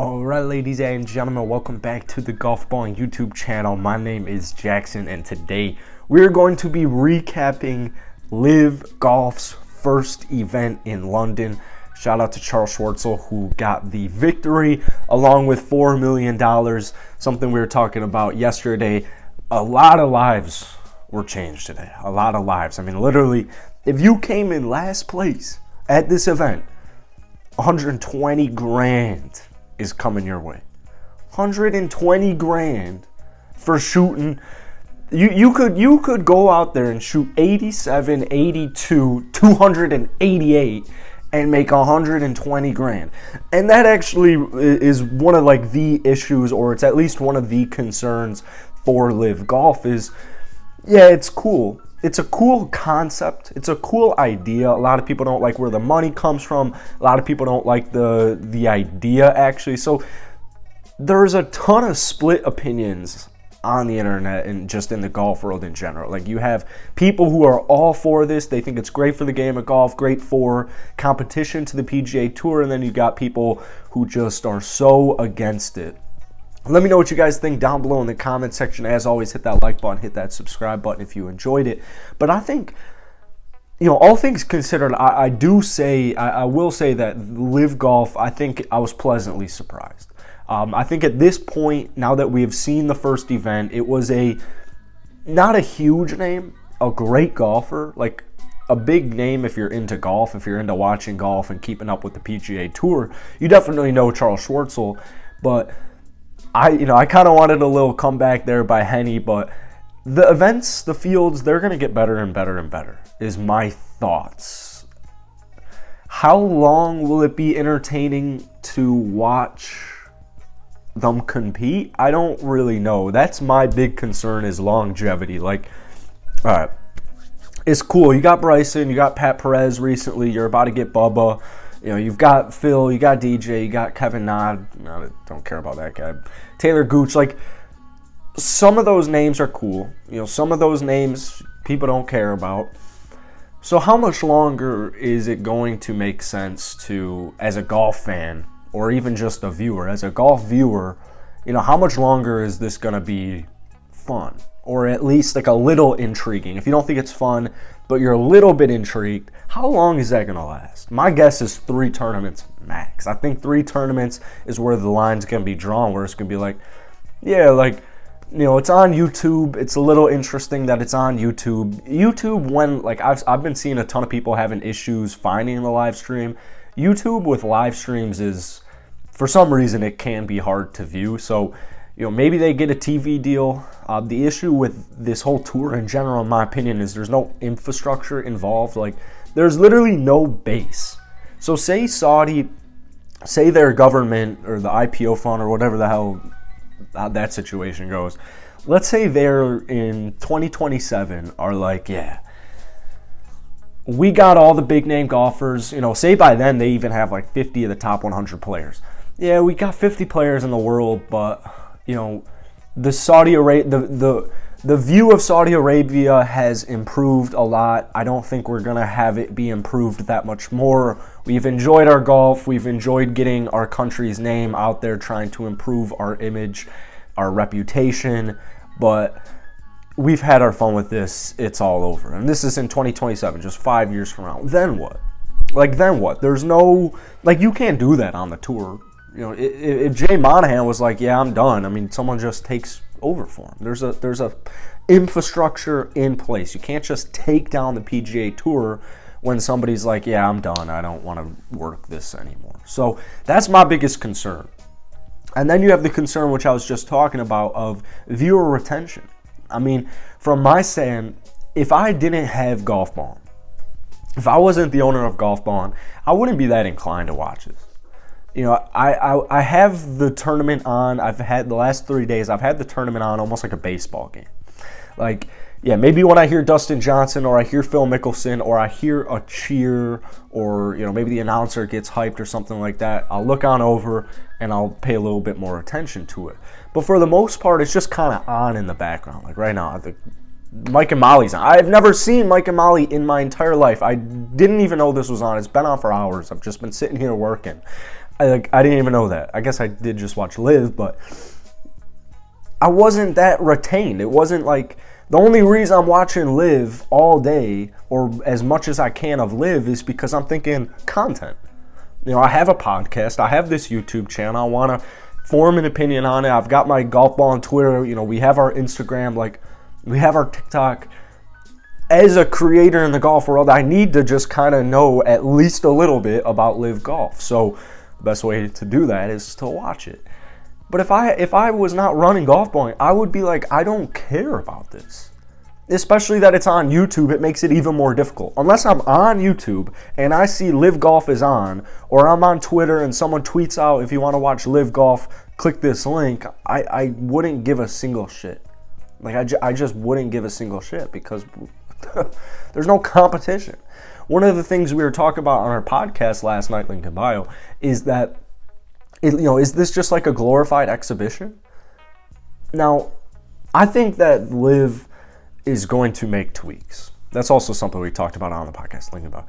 Alright, ladies and gentlemen, welcome back to the Golf Balling YouTube channel. My name is Jackson, and today we're going to be recapping LIV Golf's first event in London. Shout out to Charles Schwartzel, who got the victory along with $4 million, something we were talking about yesterday. A lot of lives were changed today. A lot of lives. I mean, literally, if you came in last place at this event, 120 grand is coming your way. 120 grand for shooting. You could go out there and shoot 87, 82, 288 and make 120 grand. And that actually is one of like the issues, or it's at least one of the concerns for LIV Golf is, yeah, it's cool. It's a cool concept. It's a cool idea. A lot of people don't like where the money comes from. A lot of people don't like the idea, actually. So there's a ton of split opinions on the internet and just in the golf world in general. Like, you have people who are all for this. They think it's great for the game of golf, great for competition to the PGA Tour. And then you got people who just are so against it. Let me know what you guys think down below in the comment section. As always, hit that like button, hit that subscribe button if you enjoyed it. But I think, you know, all things considered, I will say that LIV Golf, I think I was pleasantly surprised. I think at this point, now that we have seen the first event, it was not a huge name, a great golfer, like a big name if you're into golf, if you're into watching golf and keeping up with the PGA Tour. You definitely know Charles Schwartzel, but I kind of wanted a little comeback there by Henny, but the events, the fields, they're going to get better and better and better, is my thoughts. How long will it be entertaining to watch them compete? I don't really know. That's my big concern, is longevity. Like, all right, it's cool. You got Bryson, you got Pat Perez recently, you're about to get Bubba. You know, you've got Phil, you got DJ, you got Kevin Nod. No, I don't care about that guy. Taylor Gooch. Like, some of those names are cool. You know, some of those names people don't care about. So how much longer is it going to make sense to, as a golf fan, or even just a viewer, as a golf viewer, you know, how much longer is this going to be fun? Or at least like a little intriguing. If you don't think it's fun, but you're a little bit intrigued, how long is that going to last? My guess is 3 tournaments max. I think 3 tournaments is where the line's going to be drawn, where it's going to be like, yeah, like, you know, it's on YouTube. It's a little interesting that it's on YouTube. YouTube, when, like, I've been seeing a ton of people having issues finding the live stream. YouTube with live streams is, for some reason, it can be hard to view. So, you know, maybe they get a TV deal. The issue with this whole tour in general, in my opinion, is there's no infrastructure involved. Like, there's literally no base. So say their government or the IPO fund or whatever the hell that situation goes. Let's say they're in 2027 are like, yeah, we got all the big name golfers. You know, say by then they even have like 50 of the top 100 players. Yeah, we got 50 players in the world, but, you know, the view of Saudi Arabia has improved a lot. I don't think we're going to have it be improved that much more. We've enjoyed our golf. We've enjoyed getting our country's name out there, trying to improve our image, our reputation. But we've had our fun with this. It's all over. And this is in 2027, just 5 years from now. Then what? Like, then what? There's no, like, you can't do that on the tour. You know, if Jay Monahan was like, yeah, I'm done, I mean, someone just takes over for him. There's a infrastructure in place. You can't just take down the PGA Tour when somebody's like, yeah, I'm done, I don't want to work this anymore. So that's my biggest concern. And then you have the concern, which I was just talking about, of viewer retention. I mean, from my stand, if I didn't have Golf Balling, if I wasn't the owner of Golf Balling, I wouldn't be that inclined to watch this. You know, I have the tournament on. I've had the last 3 days, I've had the tournament on almost like a baseball game. Like, yeah, maybe when I hear Dustin Johnson or I hear Phil Mickelson or I hear a cheer or, you know, maybe the announcer gets hyped or something like that, I'll look on over and I'll pay a little bit more attention to it. But for the most part, it's just kind of on in the background. Like right now, Mike and Molly's on. I've never seen Mike and Molly in my entire life. I didn't even know this was on. It's been on for hours. I've just been sitting here working. I didn't even know that. I guess I did just watch LIV, but I wasn't that retained. It wasn't like, the only reason I'm watching LIV all day, or as much as I can of LIV, is because I'm thinking content. You know, I have a podcast, I have this YouTube channel, I want to form an opinion on it. I've got my golf ball on Twitter, you know, we have our Instagram, like, we have our TikTok. As a creator in the golf world, I need to just kind of know at least a little bit about LIV Golf. So the best way to do that is to watch it. But if I was not running Golf Ball, I would be like, I don't care about this. Especially that it's on YouTube, it makes it even more difficult. Unless I'm on YouTube and I see LIV Golf is on, or I'm on Twitter and someone tweets out, if you want to watch LIV Golf, click this link, I wouldn't give a single shit. Like, I just wouldn't give a single shit because there's no competition. One of the things we were talking about on our podcast last night, link in bio, is that, is this just like a glorified exhibition? Now, I think that LIV is going to make tweaks. That's also something we talked about on the podcast, link in bio.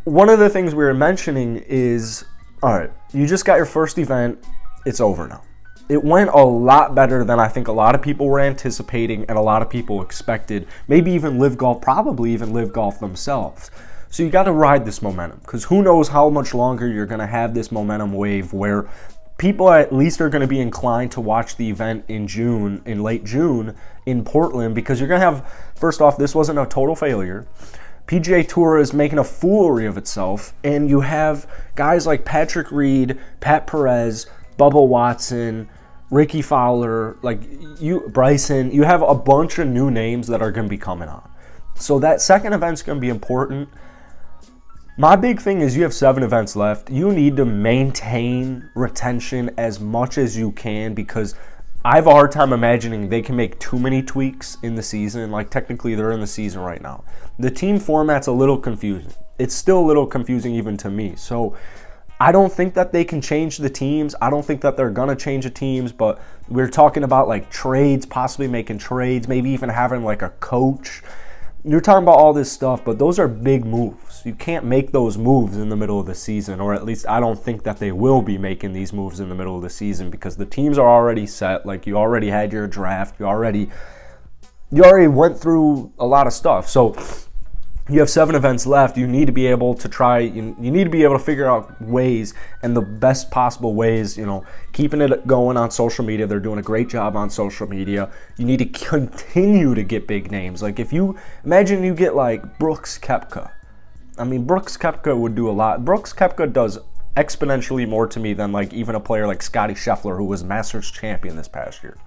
One of the things we were mentioning is, all right, you just got your first event, it's over now. It went a lot better than I think a lot of people were anticipating and a lot of people expected. Maybe even LIV Golf, probably even LIV Golf themselves. So you got to ride this momentum, because who knows how much longer you're going to have this momentum wave where people at least are going to be inclined to watch the event in late June in Portland, because you're going to have, first off, this wasn't a total failure. PGA Tour is making a foolery of itself, and you have guys like Patrick Reed, Pat Perez, Bubba Watson, Ricky Fowler, Bryson. You have a bunch of new names that are going to be coming on. So that second event's going to be important. My big thing is you have 7 events left. You need to maintain retention as much as you can, because I have a hard time imagining they can make too many tweaks in the season. Like, technically they're in the season right now. The team format's a little confusing. It's still a little confusing even to me. So I don't think that they can change the teams. I don't think that they're going to change the teams, but we're talking about like trades, possibly making trades, maybe even having like a coach. You're talking about all this stuff, but those are big moves. You can't make those moves in the middle of the season, or at least I don't think that they will be making these moves in the middle of the season, because the teams are already set. Like, you already had your draft. You already went through a lot of stuff. So you have 7 events left. You need to be able to you need to be able to figure out ways, and the best possible ways, keeping it going on social media. They're doing a great job on social media. You need to continue to get big names. Like, if you imagine you get like Brooks Koepka. I mean, Brooks Koepka would do a lot. Brooks Koepka does exponentially more to me than like even a player like Scotty Scheffler, who was Masters champion this past year.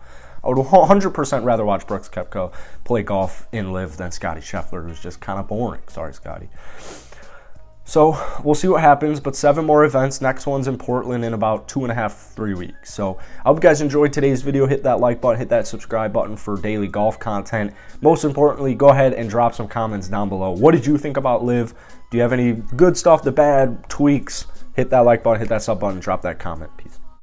I would 100% rather watch Brooks Koepka play golf in LIV than Scotty Scheffler, who's just kind of boring. Sorry, Scotty. So we'll see what happens, but 7 more events. Next one's in Portland in about 2.5, 3 weeks. So I hope you guys enjoyed today's video. Hit that like button, hit that subscribe button for daily golf content. Most importantly, go ahead and drop some comments down below. What did you think about LIV? Do you have any good stuff, the bad, tweaks? Hit that like button, hit that sub button, drop that comment. Peace.